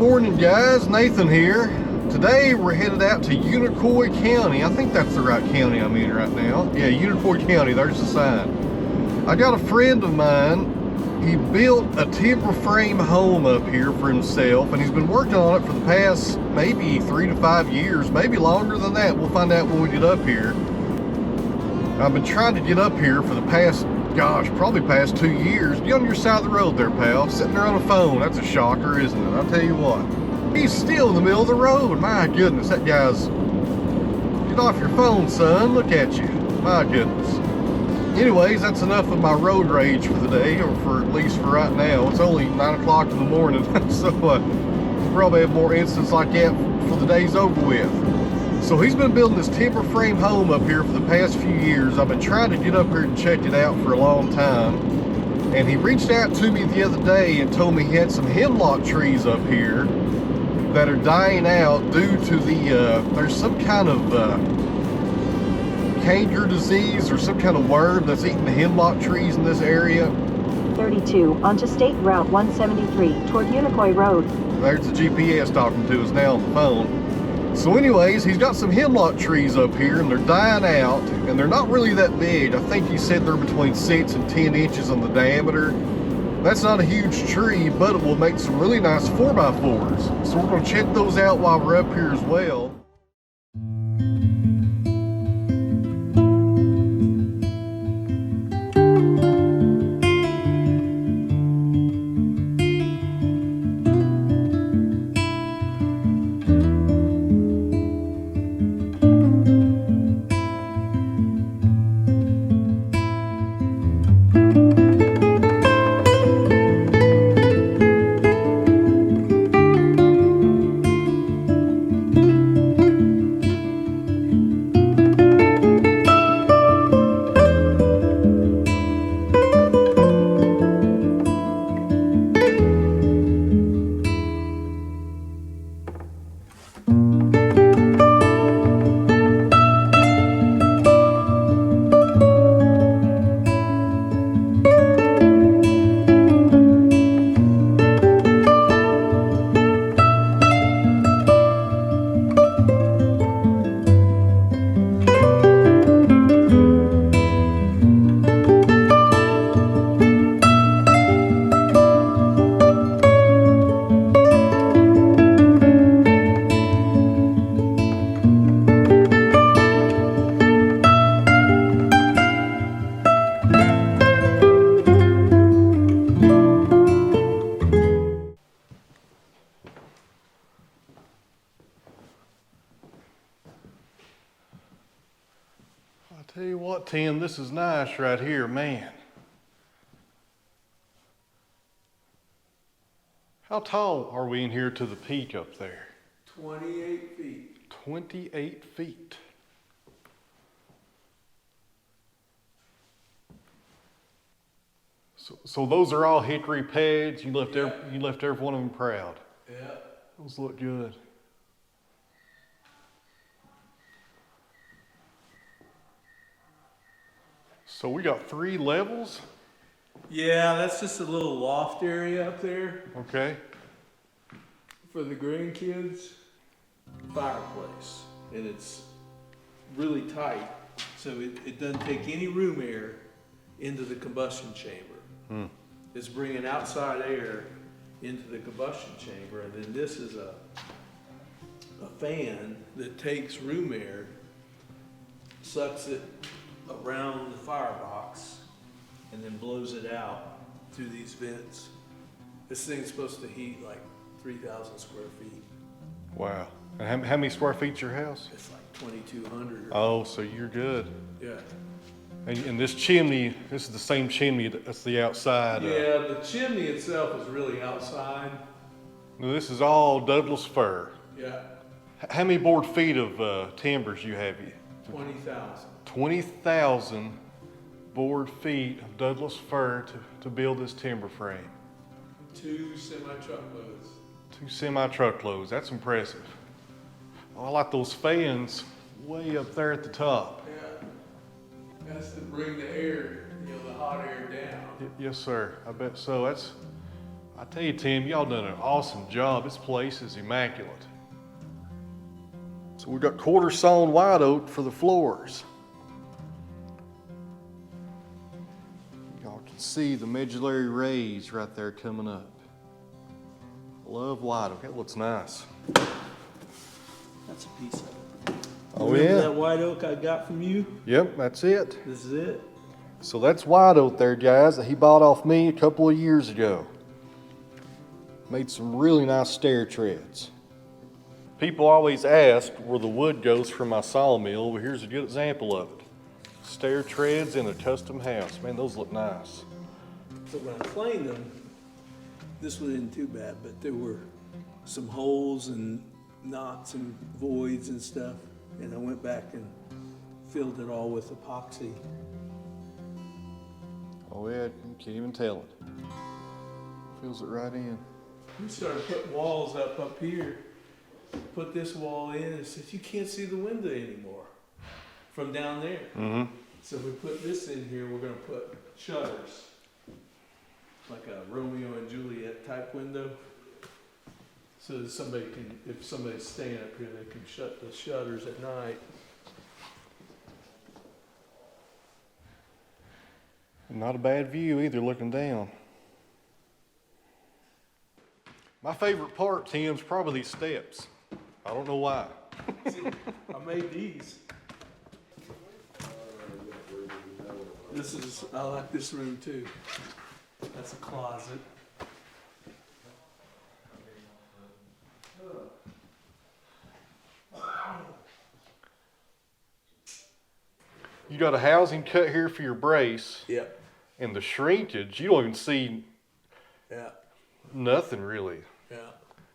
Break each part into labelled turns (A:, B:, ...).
A: morning, guys. Nathan here. Today we're headed out to Unicoi County. I think that's the right county I'm in right now. Yeah, Unicoi County, there's the sign. I got a friend of mine. He built a timber frame home up here for himself, and he's been working on it for the past maybe 3 to 5 years, maybe longer than that. We'll find out when we get up here. I've been trying to get up here for the past, gosh, probably past 2 years. Get on your side of the road there, pal. Sitting there on a phone. That's a shocker, isn't it? I'll tell you what. He's still in the middle of the road. My goodness, that guy's... Get off your phone, son. Look at you. My goodness. Anyways, that's enough of my road rage for the day, or for at least for right now. It's only 9 o'clock in the morning, so we'll probably have more instances like that for the day's over with. So he's been building this timber frame home up here for the past few years. I've been trying to get up here and check it out for a long time. And he reached out to me the other day and told me he had some hemlock trees up here that are dying out due to the, there's some kind of canker disease or some kind of worm that's eating the hemlock trees in this area.
B: 32 onto State Route 173 toward Unicoi Road.
A: There's the GPS talking to us now on the phone. So anyways, he's got some hemlock trees up here and they're dying out, and they're not really that big. I think he said they're between 6 and 10 inches on the diameter. That's not a huge tree, but it will make some really nice 4x4s. So we're going to check those out while we're up here as well. Tell you what, Tim, this is nice right here, man. How tall are we in here to the peak up there?
C: 28 feet.
A: 28 feet. So those are all hickory pegs. You left every one of them proud.
C: Yeah.
A: Those look good. So we got 3 levels?
C: Yeah, that's just a little loft area up there
A: Okay.
C: for the grandkids. Fireplace, and it's really tight, so it doesn't take any room air into the combustion chamber. It's bringing outside air into the combustion chamber, and then this is a fan that takes room air, sucks it around the firebox, and then blows it out through these vents. This thing's supposed to heat like 3,000 square feet.
A: Wow. And how many square feet's your house?
C: It's like 2,200.
A: Oh, so you're good.
C: Yeah.
A: And this chimney, this is the same chimney that's the outside.
C: Yeah, the chimney itself is really outside.
A: This is all Douglas fir.
C: Yeah.
A: How many board feet of timbers you have?
C: 20,000.
A: 20,000 board feet of Douglas fir to build this timber frame.
C: 2 semi-truckloads.
A: 2 semi-truckloads, that's impressive. Oh, I like those fans way up there at the top.
C: Yeah. That's to bring the air, the hot air down.
A: Yes, sir, I bet so. I tell you, Tim, y'all done an awesome job. This place is immaculate. So we've got quarter sawn white oak for the floors. Y'all can see the medullary rays right there coming up. Love white oak. That looks nice.
C: That's a piece of it.
A: Oh,
C: Remember
A: yeah.
C: that white oak I got from you?
A: Yep, that's it.
C: This is it.
A: So that's white oak there, guys, that he bought off me a couple of years ago. Made some really nice stair treads. People always ask where the wood goes from my sawmill. Well, here's a good example of it. Stair treads in a custom house. Man, those look nice.
C: So when I planed them, this wasn't too bad, but there were some holes and knots and voids and stuff. And I went back and filled it all with epoxy.
A: Oh yeah, you can't even tell it. Fills it right in.
C: We started putting walls up here. Put this wall in and said, you can't see the window anymore from down there.
A: Mm-hmm.
C: So we put this in here, we're gonna put shutters. Like a Romeo and Juliet type window. So that somebody can, if somebody's staying up here, they can shut the shutters at night.
A: Not a bad view either, looking down. My favorite part, Tim's, probably these steps. I don't know why.
C: See, I made these. I like this room too. That's a closet.
A: You got a housing cut here for your brace.
C: Yep.
A: And the shrinkage, you don't even see
C: Yeah.
A: nothing really.
C: Yeah.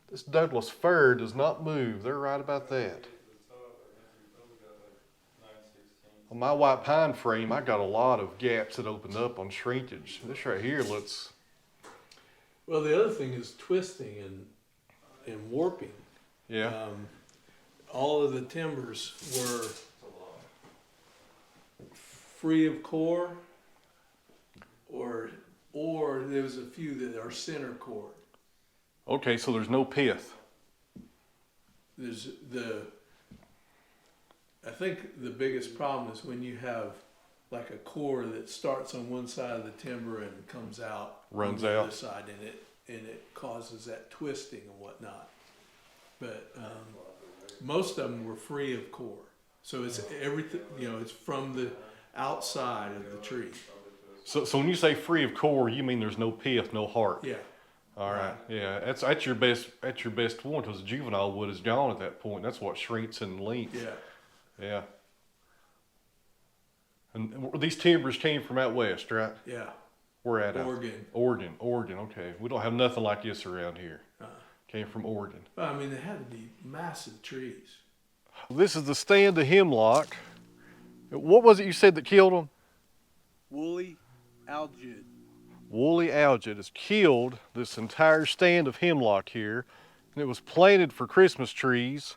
A: This Douglas fir does not move. They're right about that. On my white pine frame, I got a lot of gaps that opened up on shrinkage. This right here looks...
C: Well, the other thing is twisting and warping.
A: Yeah.
C: All of the timbers were free of core, or there was a few that are center core.
A: Okay, so there's no pith.
C: I think the biggest problem is when you have like a core that starts on one side of the timber and comes out
A: Runs
C: on the
A: out.
C: other side, and it causes that twisting and whatnot. But most of them were free of core, so it's everything. It's from the outside of the tree.
A: So when you say free of core, you mean there's no pith, no heart.
C: Yeah.
A: All right. Yeah, that's your best one, because the juvenile wood is gone at that point. That's what shrinks in length.
C: Yeah.
A: Yeah. And these timbers came from out west, right?
C: Yeah.
A: Where at?
C: Oregon.
A: Oregon. Okay. We don't have nothing like this around here. Came from Oregon.
C: Well, I mean, they had to be massive trees.
A: This is the stand of hemlock. What was it you said that killed them?
C: Woolly algid.
A: Woolly algid has killed this entire stand of hemlock here, and it was planted for Christmas trees.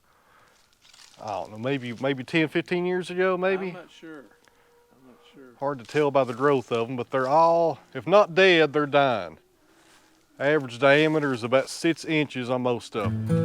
A: I don't know, maybe 10, 15 years ago, maybe?
C: I'm not sure.
A: Hard to tell by the growth of them, but they're all, if not dead, they're dying. Average diameter is about 6 inches on most of them.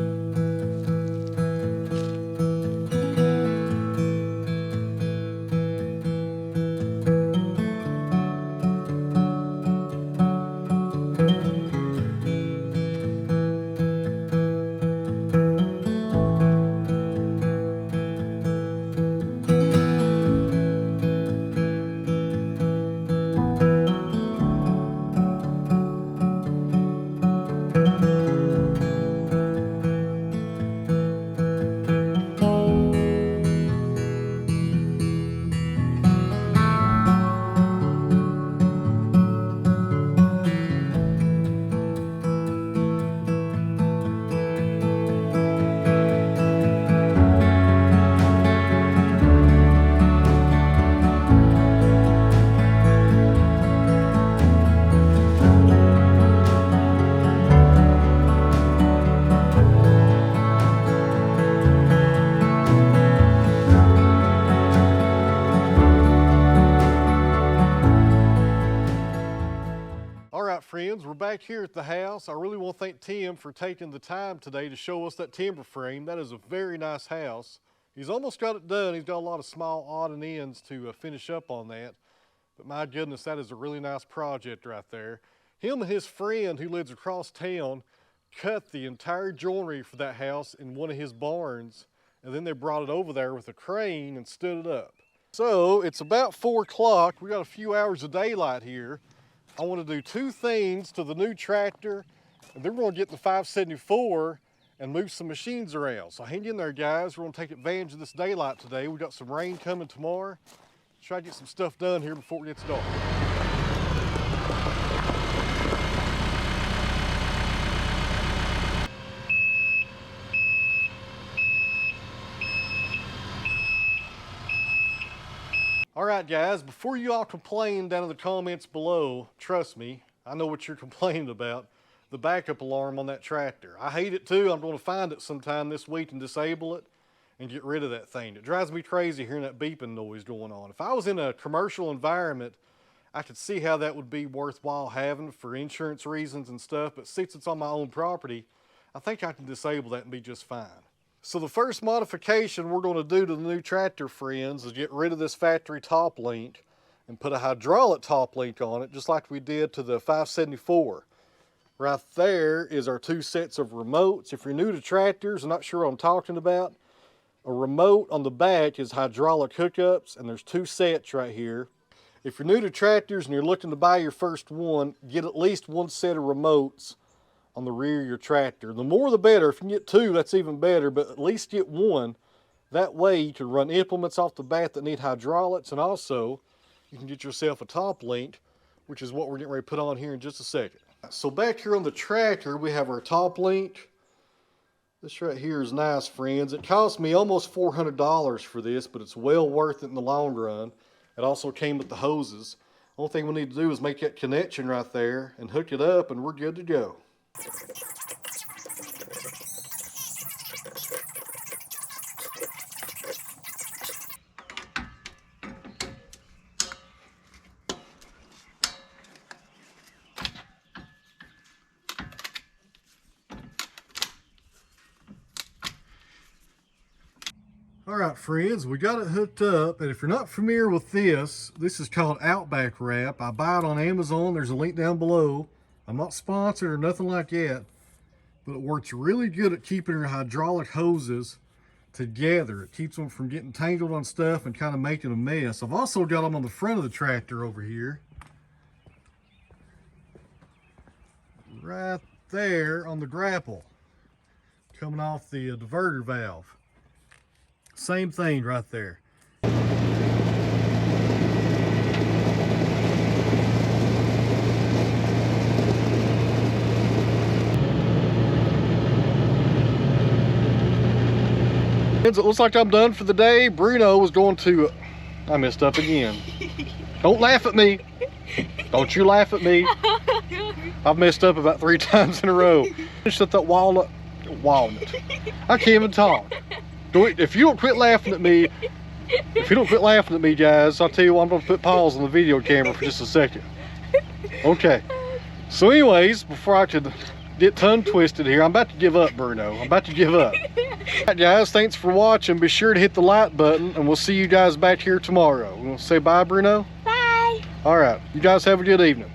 A: friends, we're back here at the house. I really want to thank Tim for taking the time today to show us that timber frame. That is a very nice house. He's almost got it done. He's got a lot of small odd and ends to finish up on that. But my goodness, that is a really nice project right there. Him and his friend who lives across town cut the entire joinery for that house in one of his barns, and then they brought it over there with a crane and stood it up. So it's about 4 o'clock. We got a few hours of daylight here. I want to do 2 things to the new tractor, and then we're going to get the 574 and move some machines around. So hang in there, guys. We're going to take advantage of this daylight today. We got some rain coming tomorrow. Try to get some stuff done here before it gets dark. All right, guys, before you all complain down in the comments below, trust me, I know what you're complaining about, the backup alarm on that tractor. I hate it too. I'm going to find it sometime this week and disable it and get rid of that thing. It drives me crazy hearing that beeping noise going on. If I was in a commercial environment, I could see how that would be worthwhile having for insurance reasons and stuff, but since it's on my own property, I think I can disable that and be just fine. So the first modification we're going to do to the new tractor, friends, is get rid of this factory top link and put a hydraulic top link on it, just like we did to the 574. Right there is our 2 sets of remotes. If you're new to tractors and not sure what I'm talking about, a remote on the back is hydraulic hookups, and there's 2 sets right here. If you're new to tractors and you're looking to buy your first one, get at least 1 set of remotes on the rear of your tractor. The more the better. If you can get 2, that's even better, but at least get 1. That way you can run implements off the bat that need hydraulics, and also you can get yourself a top link, which is what we're getting ready to put on here in just a second. So back here on the tractor, we have our top link. This right here is nice, friends. It cost me almost $400 for this, but it's well worth it in the long run. It also came with the hoses. Only thing we need to do is make that connection right there and hook it up, and we're good to go. All right, friends, we got it hooked up, and if you're not familiar with this is called Outback Wrap. I buy it on Amazon. There's a link down below. I'm not sponsored or nothing like that, but it works really good at keeping your hydraulic hoses together. It keeps them from getting tangled on stuff and kind of making a mess. I've also got them on the front of the tractor over here. Right there on the grapple, coming off the diverter valve. Same thing right there. It looks like I'm done for the day. Bruno was going to... I messed up again. Don't laugh at me. Don't you laugh at me. I've messed up about 3 times in a row. Finish up that walnut. I can't even talk. If you don't quit laughing at me, guys, I'll tell you what, I'm going to put pause on the video camera for just a second. Okay. So anyways, before I could get tongue twisted here, I'm about to give up, Bruno. I'm about to give up. All right, guys, thanks for watching. Be sure to hit the like button, and we'll see you guys back here tomorrow. We'll say bye, Bruno?
D: Bye.
A: All right. You guys have a good evening.